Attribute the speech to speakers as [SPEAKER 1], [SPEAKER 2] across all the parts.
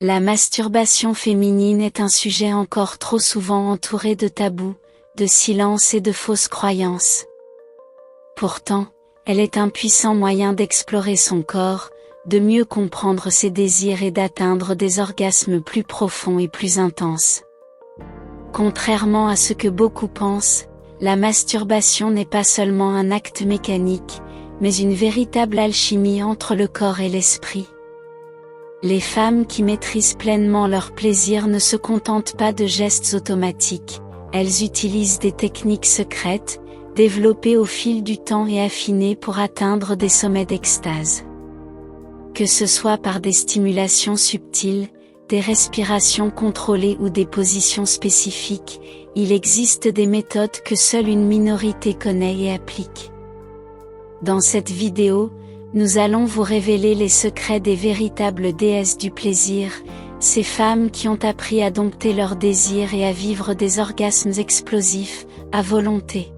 [SPEAKER 1] La masturbation féminine est un sujet encore trop souvent entouré de tabous, de silence et de fausses croyances. Pourtant, elle est un puissant moyen d'explorer son corps, de mieux comprendre ses désirs et d'atteindre des orgasmes plus profonds et plus intenses. Contrairement à ce que beaucoup pensent, la masturbation n'est pas seulement un acte mécanique, mais une véritable alchimie entre le corps et l'esprit. Les femmes qui maîtrisent pleinement leur plaisir ne se contentent pas de gestes automatiques, elles utilisent des techniques secrètes, développées au fil du temps et affinées pour atteindre des sommets d'extase. Que ce soit par des stimulations subtiles, des respirations contrôlées ou des positions spécifiques, il existe des méthodes que seule une minorité connaît et applique. Dans cette vidéo, nous allons vous révéler les secrets des véritables déesses du plaisir, ces femmes qui ont appris à dompter leurs désirs et à vivre des orgasmes explosifs, à volonté.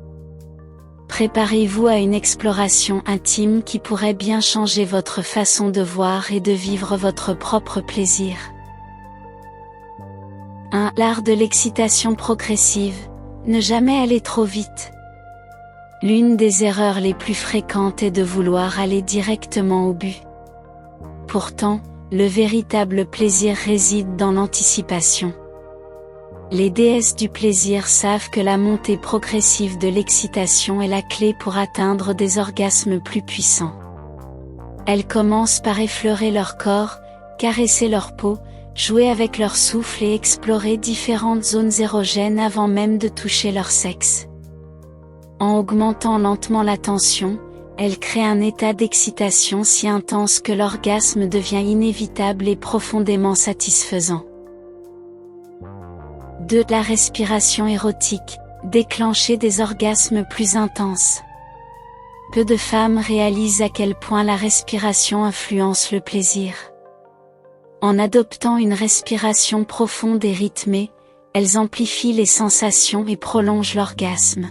[SPEAKER 1] Préparez-vous à une exploration intime qui pourrait bien changer votre façon de voir et de vivre votre propre plaisir. 1. L'art de l'excitation progressive, ne jamais aller trop vite. L'une des erreurs les plus fréquentes est de vouloir aller directement au but. Pourtant, le véritable plaisir réside dans l'anticipation. Les déesses du plaisir savent que la montée progressive de l'excitation est la clé pour atteindre des orgasmes plus puissants. Elles commencent par effleurer leur corps, caresser leur peau, jouer avec leur souffle et explorer différentes zones érogènes avant même de toucher leur sexe. En augmentant lentement la tension, elles créent un état d'excitation si intense que l'orgasme devient inévitable et profondément satisfaisant. 2. La respiration érotique, déclencher des orgasmes plus intenses. Peu de femmes réalisent à quel point la respiration influence le plaisir. En adoptant une respiration profonde et rythmée, elles amplifient les sensations et prolongent l'orgasme.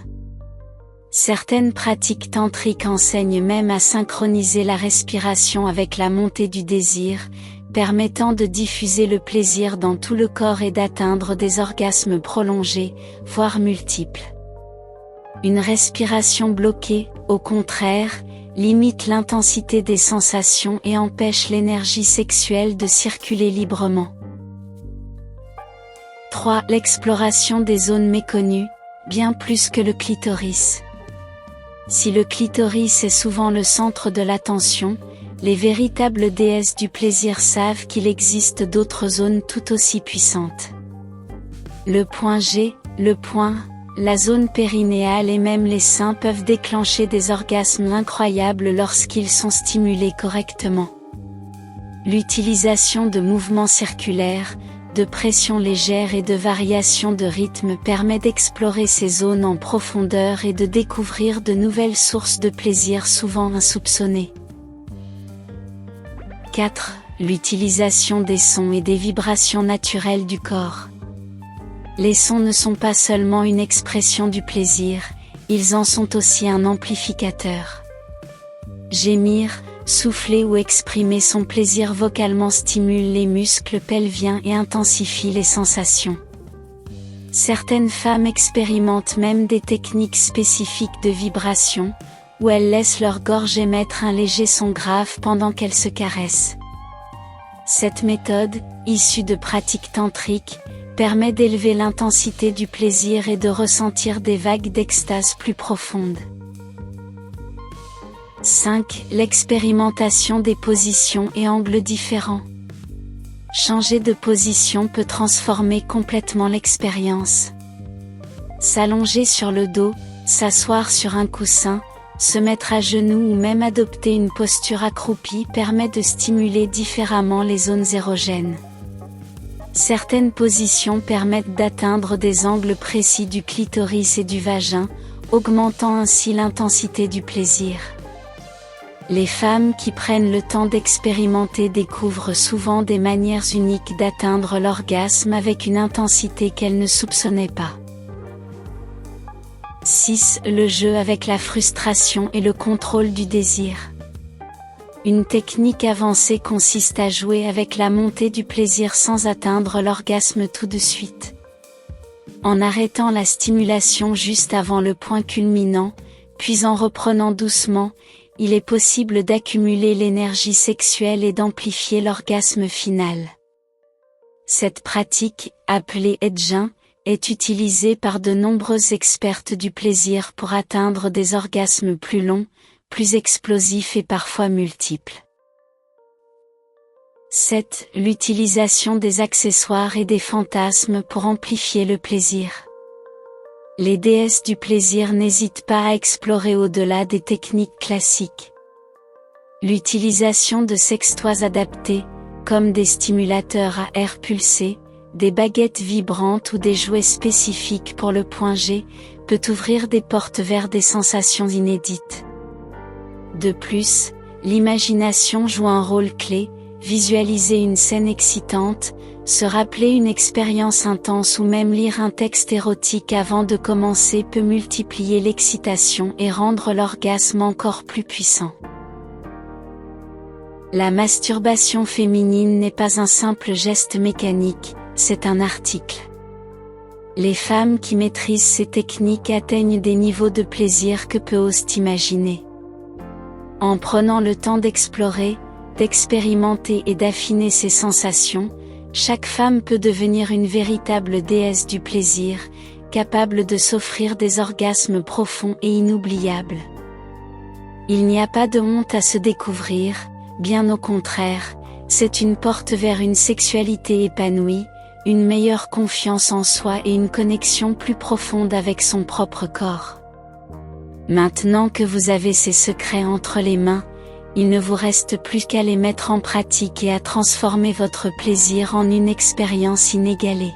[SPEAKER 1] Certaines pratiques tantriques enseignent même à synchroniser la respiration avec la montée du désir, permettant de diffuser le plaisir dans tout le corps et d'atteindre des orgasmes prolongés, voire multiples. Une respiration bloquée, au contraire, limite l'intensité des sensations et empêche l'énergie sexuelle de circuler librement. 3. L'exploration des zones méconnues, bien plus que le clitoris. Si le clitoris est souvent le centre de l'attention, les véritables déesses du plaisir savent qu'il existe d'autres zones tout aussi puissantes. Le point G, le point, la zone périnéale et même les seins peuvent déclencher des orgasmes incroyables lorsqu'ils sont stimulés correctement. L'utilisation de mouvements circulaires, de pression légère et de variations de rythme permet d'explorer ces zones en profondeur et de découvrir de nouvelles sources de plaisir souvent insoupçonnées. 4. L'utilisation des sons et des vibrations naturelles du corps. Les sons ne sont pas seulement une expression du plaisir, ils en sont aussi un amplificateur. Gémir, souffler ou exprimer son plaisir vocalement stimule les muscles pelviens et intensifie les sensations. Certaines femmes expérimentent même des techniques spécifiques de vibration, où elles laissent leur gorge émettre un léger son grave pendant qu'elles se caressent. Cette méthode, issue de pratiques tantriques, permet d'élever l'intensité du plaisir et de ressentir des vagues d'extase plus profondes. 5. L'expérimentation des positions et angles différents. Changer de position peut transformer complètement l'expérience. S'allonger sur le dos, s'asseoir sur un coussin, se mettre à genoux ou même adopter une posture accroupie permet de stimuler différemment les zones érogènes. Certaines positions permettent d'atteindre des angles précis du clitoris et du vagin, augmentant ainsi l'intensité du plaisir. Les femmes qui prennent le temps d'expérimenter découvrent souvent des manières uniques d'atteindre l'orgasme avec une intensité qu'elles ne soupçonnaient pas. 6. Le jeu avec la frustration et le contrôle du désir. Une technique avancée consiste à jouer avec la montée du plaisir sans atteindre l'orgasme tout de suite. En arrêtant la stimulation juste avant le point culminant, puis en reprenant doucement, il est possible d'accumuler l'énergie sexuelle et d'amplifier l'orgasme final. Cette pratique, appelée Edging, est utilisée par de nombreuses expertes du plaisir pour atteindre des orgasmes plus longs, plus explosifs et parfois multiples. 7. L'utilisation des accessoires et des fantasmes pour amplifier le plaisir. Les déesses du plaisir n'hésitent pas à explorer au-delà des techniques classiques. L'utilisation de sextoys adaptés, comme des stimulateurs à air pulsé, des baguettes vibrantes ou des jouets spécifiques pour le point G, peut ouvrir des portes vers des sensations inédites. De plus, l'imagination joue un rôle clé, visualiser une scène excitante, se rappeler une expérience intense ou même lire un texte érotique avant de commencer peut multiplier l'excitation et rendre l'orgasme encore plus puissant. La masturbation féminine n'est pas un simple geste mécanique, c'est un article. Les femmes qui maîtrisent ces techniques atteignent des niveaux de plaisir que peu osent imaginer. En prenant le temps d'explorer, d'expérimenter et d'affiner ses sensations, chaque femme peut devenir une véritable déesse du plaisir, capable de s'offrir des orgasmes profonds et inoubliables. Il n'y a pas de honte à se découvrir, bien au contraire, c'est une porte vers une sexualité épanouie, une meilleure confiance en soi et une connexion plus profonde avec son propre corps. Maintenant que vous avez ces secrets entre les mains, il ne vous reste plus qu'à les mettre en pratique et à transformer votre plaisir en une expérience inégalée.